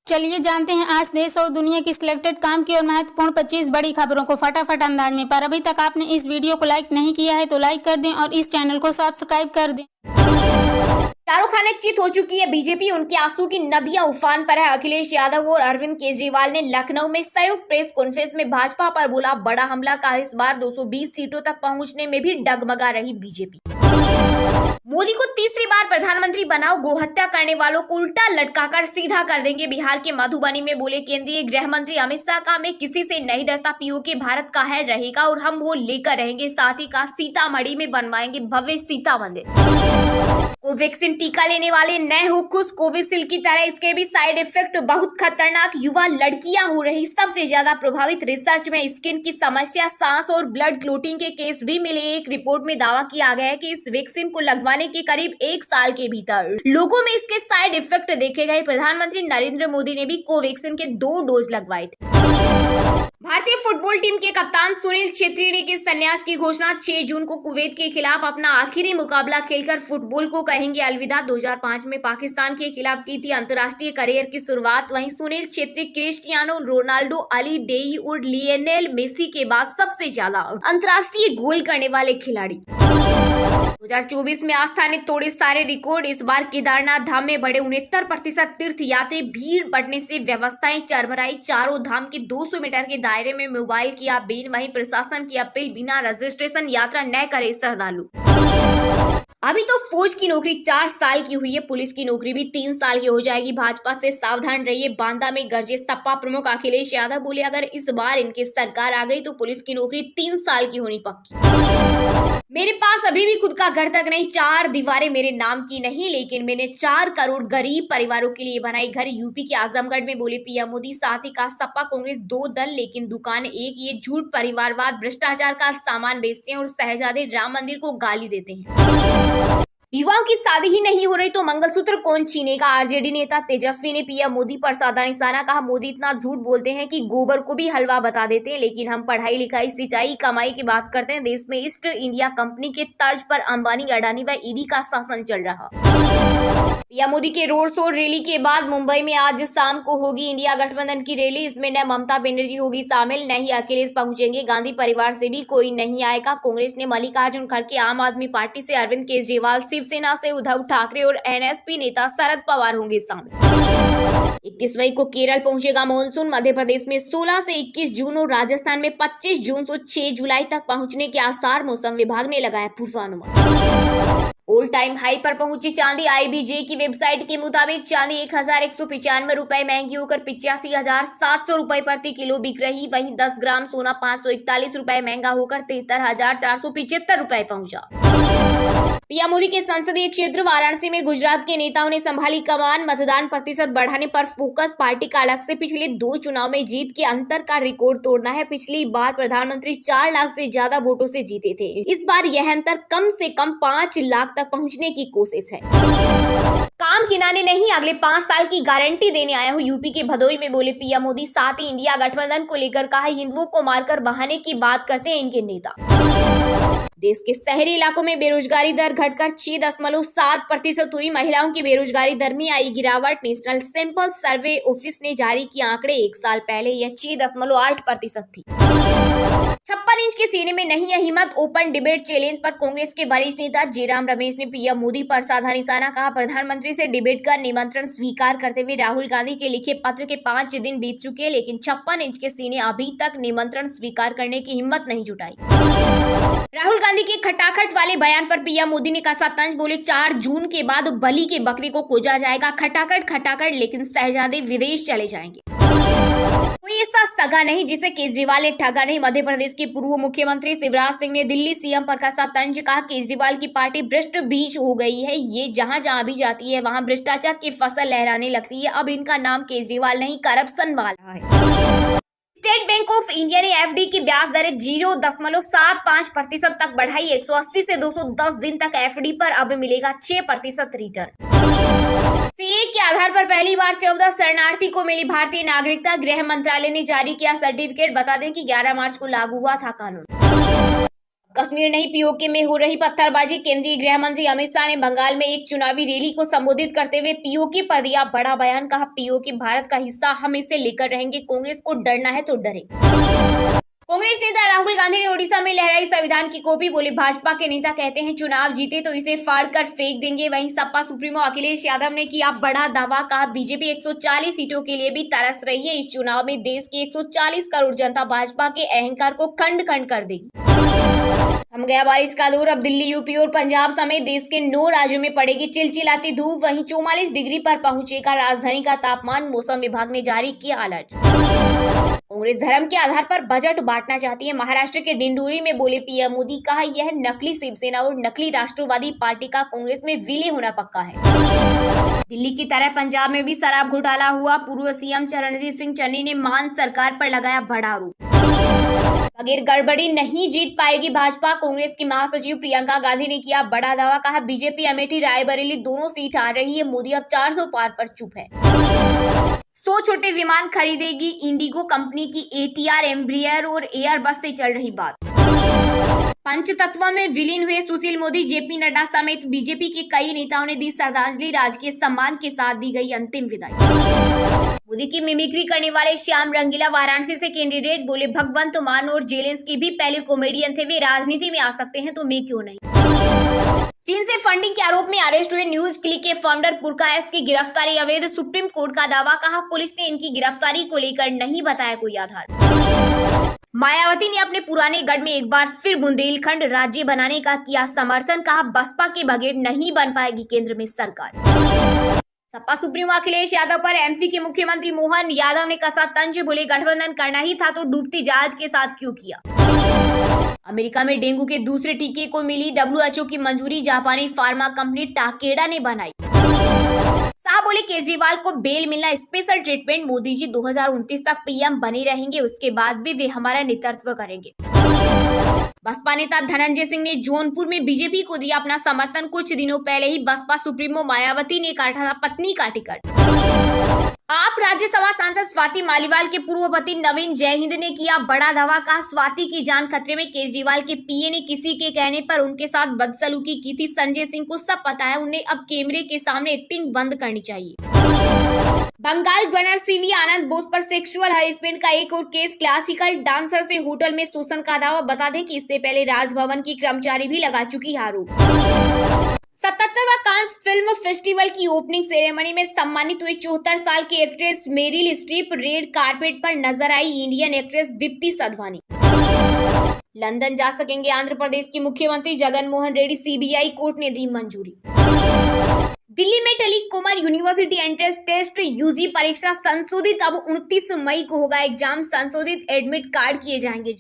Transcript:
चलिए जानते हैं आज देश और दुनिया की सिलेक्टेड काम की और महत्वपूर्ण 25 बड़ी खबरों को फटाफट अंदाज में। पर अभी तक आपने इस वीडियो को लाइक नहीं किया है तो लाइक कर दें और इस चैनल को सब्सक्राइब कर दें। शाहरुख खान चित हो चुकी है बीजेपी, उनके आंसू की नदियां उफान पर है। अखिलेश यादव और अरविंद केजरीवाल ने लखनऊ में संयुक्त प्रेस कॉन्फ्रेंस में भाजपा पर बोला बड़ा हमला। का इस बार 220 सीटों तक पहुंचने में भी डगमगा रही बीजेपी। मोदी को तीसरी बार प्रधानमंत्री बनाओ, गोहत्या करने वालों को उल्टा लटकाकर सीधा कर देंगे। बिहार के मधुबनी में बोले केंद्रीय गृह मंत्री अमित शाह का मैं किसी से नहीं डरता, पीओके भारत का है रहेगा और हम वो लेकर रहेंगे। साथ ही कहा सीतामढ़ी में बनवाएंगे भव्य सीता मंदिर। कोवैक्सीन टीका लेने वाले नए हो खुश, कोविशील्ड की तरह इसके भी साइड इफेक्ट बहुत खतरनाक। युवा लड़कियां हो रही सबसे ज्यादा प्रभावित। रिसर्च में स्किन की समस्या, सांस और ब्लड क्लोटिंग के केस भी मिले। एक रिपोर्ट में दावा किया गया है कि इस वैक्सीन को लगवाने के करीब 1 साल के भीतर लोगों में इसके साइड इफेक्ट देखे गए। प्रधानमंत्री नरेंद्र मोदी ने भी कोवैक्सीन के 2 डोज लगवाए थे। भारतीय फुटबॉल टीम के कप्तान सुनील छेत्री ने की संन्यास की घोषणा। 6 जून को कुवैत के खिलाफ अपना आखिरी मुकाबला खेलकर फुटबॉल को कहेंगे अलविदा। 2005 में पाकिस्तान के खिलाफ की थी अंतर्राष्ट्रीय करियर की शुरुआत। वहीं सुनील छेत्री क्रिस्टियानो रोनाल्डो, अली डेई और लियोनेल मेसी के बाद सबसे ज्यादा अंतर्राष्ट्रीय गोल करने वाले खिलाड़ी। 2024 में आस्था ने तोड़े सारे रिकॉर्ड। इस बार केदारनाथ धाम में बढ़े 69% तीर्थ यात्री। भीड़ बढ़ने से व्यवस्थाएं चरमराई। चारों धाम के 200 मीटर के दायरे में मोबाइल किया बैन। वहीं प्रशासन की अपील, बिना रजिस्ट्रेशन यात्रा न करे श्रद्धालु। अभी तो फौज की नौकरी 4 साल की हुई है, पुलिस की नौकरी भी 3 साल की हो जाएगी। भाजपा से सावधान रहिए। बांदा में गरजे सपा प्रमुख अखिलेश यादव बोले अगर इस बार इनकी सरकार आ गई तो पुलिस की नौकरी 3 साल की होनी पक्की। मेरे पास अभी भी खुद का घर तक नहीं, 4 दीवारें मेरे नाम की नहीं, लेकिन मैंने 4 करोड़ गरीब परिवारों के लिए बनाई घर। यूपी के आजमगढ़ में बोले पीएम मोदी। साथ ही कहा सपा कांग्रेस 2 दल लेकिन दुकान एक। ये झूठ, परिवारवाद, भ्रष्टाचार का सामान बेचते हैं और शहजादे राम मंदिर को गाली देते हैं। युवाओं की शादी ही नहीं हो रही तो मंगलसूत्र कौन छीनेगा। आरजेडी नेता तेजस्वी ने पीएम मोदी पर साधा निशाना। कहा मोदी इतना झूठ बोलते हैं कि गोबर को भी हलवा बता देते हैं, लेकिन हम पढ़ाई लिखाई, सिंचाई, कमाई की बात करते हैं। देश में ईस्ट इंडिया कंपनी के तर्ज पर अंबानी, अडानी व ईडी का शासन चल रहा। पीएम मोदी के रोड शो रैली के बाद मुंबई में आज शाम को होगी इंडिया गठबंधन की रैली। इसमें न ममता बनर्जी होगी शामिल, न ही अखिलेश पहुंचेंगे। गांधी परिवार से भी कोई नहीं आएगा। कांग्रेस ने मल्लिकार्जुन खड़गे, आम आदमी पार्टी से अरविंद केजरीवाल, शिवसेना से उद्धव ठाकरे और एनएसपी नेता शरद पवार होंगे शामिल। 21 मई को केरल पहुंचेगा मानसून। मध्य प्रदेश में 16 से 21 जून और राजस्थान में 25 जून से 6 जुलाई तक पहुंचने के आसार मौसम विभाग ने लगाया पूर्वानुमान। ऑल टाइम हाई पर पहुंची चांदी। आईबीजे की वेबसाइट के मुताबिक चांदी 1195 रुपए महंगी होकर 85,700 रुपए प्रति किलो बिक रही। वहीं 10 ग्राम सोना 541 रुपए महंगा होकर 73,475 रुपए पहुंचा। पीएम मोदी के संसदीय क्षेत्र वाराणसी में गुजरात के नेताओं ने संभाली कमान। मतदान प्रतिशत बढ़ाने पर फोकस। पार्टी का अलग से पिछले 2 चुनाव में जीत के अंतर का रिकॉर्ड तोड़ना है। पिछली बार प्रधानमंत्री 4 लाख से ज्यादा वोटों से जीते थे। इस बार यह अंतर कम से कम 5 लाख तक पहुंचने की कोशिश है। काम खिनाने नहीं, अगले 5 साल की गारंटी देने आया हूँ। यूपी के भदोई में बोले पीएम मोदी। साथ ही इंडिया गठबंधन को लेकर कहा हिंदुओं को मारकर बहाने की बात करते हैं इनके नेता। देश के शहरी इलाकों में बेरोजगारी दर घटकर 6.7% हुई। महिलाओं की बेरोजगारी दर में आई गिरावट। नेशनल सैंपल सर्वे ऑफिस ने जारी किए आंकड़े। 1 साल पहले यह 6.8% थी। 56 इंच के सीने में नहीं है हिम्मत। ओपन डिबेट चैलेंज पर कांग्रेस के वरिष्ठ नेता जयराम रमेश ने पीएम मोदी पर साधा निशाना। कहा प्रधानमंत्री से डिबेट का निमंत्रण स्वीकार करते हुए राहुल गांधी के लिखे पत्र के 5 दिन बीत चुके हैं, लेकिन 56 इंच के सीने अभी तक निमंत्रण स्वीकार करने की हिम्मत नहीं जुटाई। राहुल गांधी के खटाखट वाले बयान पर पीएम मोदी ने कसा तंज। बोले 4 जून के बाद बलि के बकरी को खोजा जाएगा। खटाखट खटाखट, लेकिन शहजादे विदेश चले जाएंगे। कोई ऐसा सगा नहीं जिसे केजरीवाल ने ठगा नहीं। मध्य प्रदेश के पूर्व मुख्यमंत्री शिवराज सिंह ने दिल्ली सीएम पर कसा तंज। कहा केजरीवाल की पार्टी भ्रष्ट बीज हो गई है। ये जहां जहां भी जाती है वहां भ्रष्टाचार की फसल लहराने लगती है। अब इनका नाम केजरीवाल नहीं, करप्शन वाला है। स्टेट बैंक ऑफ इंडिया ने एफडी की ब्याज दरें 0.75% तक बढ़ाई। 180 से 210 दिन तक एफडी पर अब मिलेगा 6% रिटर्न। सीए के आधार पर पहली बार 14 शरणार्थी को मिली भारतीय नागरिकता। गृह मंत्रालय ने जारी किया सर्टिफिकेट। बता दें कि 11 मार्च को लागू हुआ था कानून। कश्मीर नहीं, पीओके में हो रही पत्थरबाजी। केंद्रीय गृह मंत्री अमित शाह ने बंगाल में एक चुनावी रैली को संबोधित करते हुए पीओके पर दिया बड़ा बयान। कहा, पीओके भारत का हिस्सा, हम इसे लेकर रहेंगे। कांग्रेस को डरना है तो डरे। कांग्रेस नेता राहुल गांधी ने ओडिशा में लहराई संविधान की कॉपी। बोले, भाजपा के नेता कहते हैं चुनाव जीते तो इसे फाड़ कर फेंक देंगे। वहीं सपा सुप्रीमो अखिलेश यादव ने किया बड़ा दावा। कहा, बीजेपी 140 सीटों के लिए भी तरस रही है। इस चुनाव में देश की 140 करोड़ जनता भाजपा के अहंकार को खंड खंड कर देगी। हम गया बारिश का दौर। अब दिल्ली, यूपी और पंजाब समेत देश के 9 राज्यों में पड़ेगी चिलचिलाती धूप। वहीं 44 डिग्री पर पहुंचेगा राजधानी का तापमान। मौसम विभाग ने जारी किया अलर्ट। कांग्रेस धर्म के आधार पर बजट बांटना चाहती है। महाराष्ट्र के डिंडोरी में बोले पीएम मोदी। कहा, यह नकली शिवसेना और नकली राष्ट्रवादी पार्टी का कांग्रेस में विलय होना पक्का है। दिल्ली की तरह पंजाब में भी शराब घोटाला हुआ। पूर्व सीएम चरणजीत सिंह चन्नी ने मान सरकार पर लगाया बड़ा आरोप। बगैर गड़बड़ी नहीं जीत पाएगी भाजपा। कांग्रेस की महासचिव प्रियंका गांधी ने किया बड़ा दावा। कहा, बीजेपी अमेठी रायबरेली दोनों सीट आ रही है। मोदी अब 400 पार पर चुप है। 100 छोटे विमान खरीदेगी इंडिगो कंपनी की। ATR, एम्ब्रियर और एयरबस से चल रही बात। पंचतत्व में विलीन हुए सुशील मोदी, जेपी नड्डा समेत बीजेपी के कई नेताओं ने दी श्रद्धांजलि। राजकीय सम्मान के साथ दी गई अंतिम विदाई। मोदी की मिमिक्री करने वाले श्याम रंगीला वाराणसी से कैंडिडेट। बोले, भगवंत मान और जेलेंस्की भी पहले कॉमेडियन थे, वे राजनीति में आ सकते हैं तो मैं क्यों नहीं। चीन से फंडिंग के आरोप में अरेस्ट हुए न्यूज क्लिक के फाउंडर पुरकायस की गिरफ्तारी अवैध। सुप्रीम कोर्ट का दावा। कहा, पुलिस ने इनकी गिरफ्तारी को लेकर नहीं बताया कोई आधार। मायावती ने अपने पुराने गढ़ में एक बार फिर बुंदेलखंड राज्य बनाने का किया समर्थन। कहा, बसपा के बगैर नहीं बन पाएगी केंद्र में सरकार। सपा सुप्रीमो अखिलेश यादव पर एमपी के मुख्यमंत्री मोहन यादव ने कसा तंज। बोले, गठबंधन करना ही था तो डूबती जहाज के साथ क्यों किया। अमेरिका में डेंगू के दूसरे टीके को मिली WHO की मंजूरी। जापानी फार्मा कंपनी टाकेडा ने बनाई। साहब बोले, केजरीवाल को बेल मिलना स्पेशल ट्रीटमेंट। मोदी जी 2029 तक पीएम बने रहेंगे, उसके बाद भी वे हमारा नेतृत्व करेंगे। बसपा नेता धनंजय सिंह ने जौनपुर में बीजेपी को दिया अपना समर्थन। कुछ दिनों पहले ही बसपा सुप्रीमो मायावती ने काटा था पत्नी का टिकट। आप राज्यसभा सांसद स्वाति मालीवाल के पूर्व पति नवीन जयहिंद ने किया बड़ा दावा। कहा, स्वाति की जान खतरे में। केजरीवाल के पीए ने किसी के कहने पर उनके साथ बदसलूकी की थी। संजय सिंह को सब पता है, उन्हें अब कैमरे के सामने एक्टिंग बंद करनी चाहिए। बंगाल गवर्नर सीवी आनंद बोस पर सेक्सुअल हरेसमेंट का एक और केस। क्लासिकल डांसर से होटल में शोषण का दावा। बता दें कि इससे पहले राजभवन की कर्मचारी भी लगा चुकी आरोप। 77वां कांस फिल्म फेस्टिवल की ओपनिंग सेरेमनी में सम्मानित हुई 74 साल की actress Meryl Streep. Red carpet पर नजर आई Indian actress Deepti Sadhwani. London जा सकेंगे आंध्र प्रदेश के मुख्यमंत्री जगन मोहन रेड्डी। सीबीआई कोर्ट ने दी मंजूरी। दिल्ली में टली common university entrance test UG परीक्षा संशोधित। अब 29 मई को होगा एग्जाम। संशोधित एडमिट कार्ड किए जाएंगे।